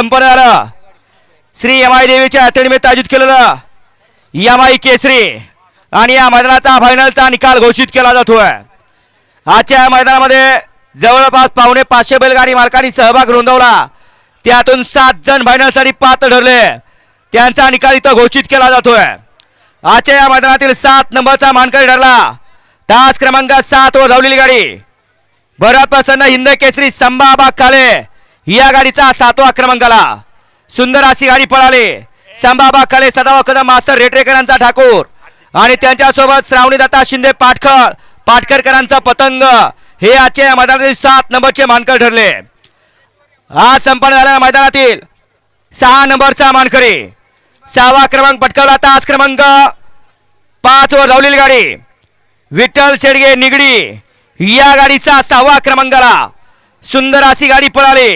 संपन्न झालं. श्री यमाई देवीच्या यात्रेनिमित्त आयोजित केलेलं यमाई केसरी आणि या मैदानाचा फायनलचा निकाल घोषित केला जातोय. आजच्या या मैदानामध्ये जवळपास 550 बैलगाडी मालकांनी सहभाग नोंदवला. त्यातून 7 जण फायनलसाठी पात्र ठरले. त्यांचा निकाल इथं घोषित केला जातोय. आजच्या या मैदानातील 7 नंबरचा मानकरी ठरला तास क्रमांक 7 वर धावलेली गाडी भरत प्रसन्न हिंद केसरी संभाबाग काले या गाडीचा 7वा क्रमांकाला. सुंदर अशी गाडी पळाली. संभाबाग काले सदावा कदम मास्तर रेटरेकरांचा ठाकूर आणि त्यांच्यासोबत श्रावणी दत्ता शिंदे पाटकरकरांचा पतंग हे आजच्या या मैदानातील 7 नंबरचे मानकर ठरले. आज संपन्न झालेल्या मैदानातील 6 नंबरचा मानकरी 6वा क्रमांक पटकावला. तास क्रमांक 5 वर धावलेली गाडी विठ्ठल शेडगे निगडी या गाडीचा 6वा क्रमांकाला. सुंदर अशी गाडी पळाली.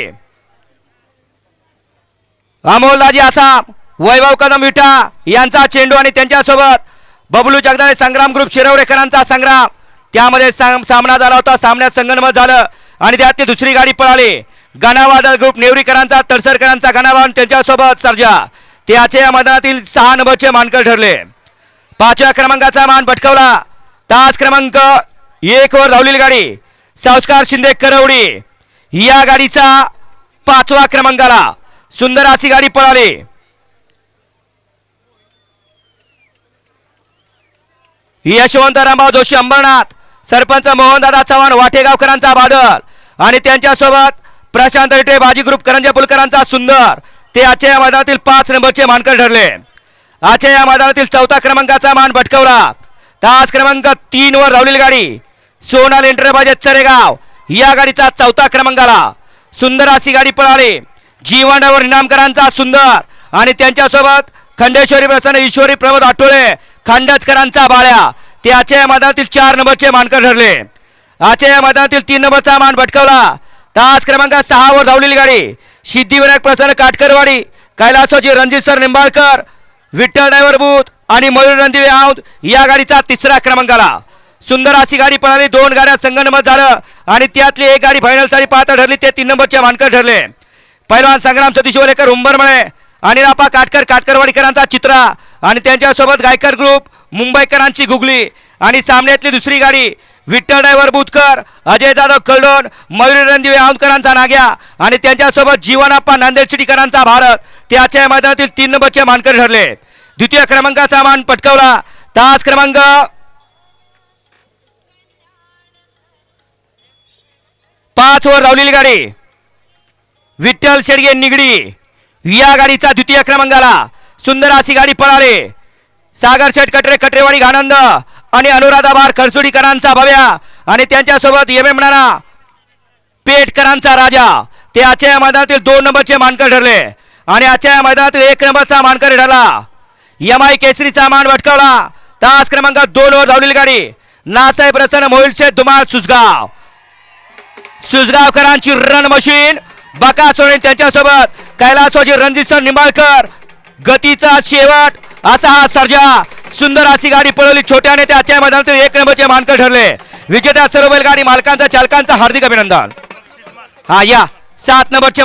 अमोलदाजी आसाम वैभव कदम विटा यांचा चेंडू आणि त्यांच्यासोबत बबलू जगदाळे संग्राम ग्रुप शिरवडेकरांचा संग्राम त्यामध्ये सामना झाला होता. सामन्यात संगनमत झालं आणि त्यातली दुसरी गाडी पळाली. गणावादळ ग्रुप नेवरीकरांचा तडसरकरांचा गणावान त्यांच्यासोबत सर्जा त्याच्या या मैदानातील 6 नंबरचे मानकर ठरले. 5व्या क्रमांकाचा मान पटकावला. तास क्रमांक 1 वर धावलेली गाडी संस्कार शिंदे करवडी या गाडीचा 5वा क्रमांकाला. सुंदर अशी गाडी पळाली. यशवंत रामभाऊ जोशी अंबरनाथ सरपंच मोहनदादा चव्हाण वाटेगावकरांचा बादल आणि त्यांच्यासोबत प्रशांत रिटे बाजी ग्रुप करंजे पुलकरांचा सुंदर ते आजच्या या मैदानातील 5 नंबरचे मानकर ठरले. आजच्या या मैदानातील 4थ्या क्रमांकाचा मान पटकावला. तास क्रमांक 3 वर धावलेली गाडी सोनाल एंटरप्राइजेस चरेगाव या गाडीचा 4था क्रमांकाला. सुंदर अशी गाडी पळाली. जीवनावर इनामकरांचा सुंदर आणि त्यांच्यासोबत खंडेश्वरी प्रसन्न ईश्वरी प्रमोद आठवले खांडचकरांचा बाळ्या ते आजच्या या मैदानातील 4 नंबरचे मानकर ठरले. आजच्या या मैदानातील 3 नंबरचा मान पटकावला. तास क्रमांक 6 वर धावलेली गाडी Siddhivinayak Prasanna Katkarwadi Kailasoji Ranjit sir Nimbalkar Vitthal driver booth आणि मयूर रणदिवे औंध या गाडीचा 3रा क्रमांकाला. सुंदर अशी गाडी पळाली. 2 गाड्या संगनमत झालं आणि त्यातली एक गाडी फायनलसाठी पात्र ठरली. ते 3 नंबरचे मानकर ठरले. पैलवान संग्राम सतीश वलेकर उंबरमळे आणि रापा काटकरवाडीकरांचा चित्रा आणि त्यांच्यासोबत गायकर ग्रुप मुंबईकरांची गुगली आणि सामन्यातली दुसरी गाडी विठ्ठल ड्रायव्हर बुधकर अजय जाधव कलडोन मयूर रणदिवे औंधकरांचा नाग्या आणि त्यांच्यासोबत जीवनाप्पा नांदेड सिटीकरांचा भारत ते आजच्या मैदानातील 3 नंबरचे मानकर ठरले. 2या क्रमांकाचा मान पटकावला. तास क्रमांक 5 वर धावलेली गाडी विठ्ठल शेडगे निगडी या गाडीचा 2या क्रमांकाला. सुंदर अशी गाडी पळाली. सागर शेठ कटरेवाडी घानंद आणि अनुराधा बार खरसुडीकरांचा भव्या आणि त्यांच्यासोबत एम नाना पेटकरांचा राजा ते आजच्या मैदानातील 2 नंबरचे मानकर ठरले. आणि आजच्या मैदानातील 1 नंबरचा मानकर ठरला यमाई केसरीचा मान पटकावला. तास क्रमांक 2 वर धावलेली गाडी नासाहेब प्रसन्न मोहिल शेठ धुमाळ सुसगावकरांची रन मशीन बकासोरे त्यांच्यासोबत कैलासोजी रणजित सर निंबाळकर गतीचा शेवट असा हा सर्जा. सुंदर अशी गाडी पळवली छोट्याने ते आजच्या मैदानातील 1 नंबरचे मानकर ठरले. विजेत्या सर्व बैलगाडी मालकांचा चालकांचा हार्दिक अभिनंदन. हा या 7 नंबरचे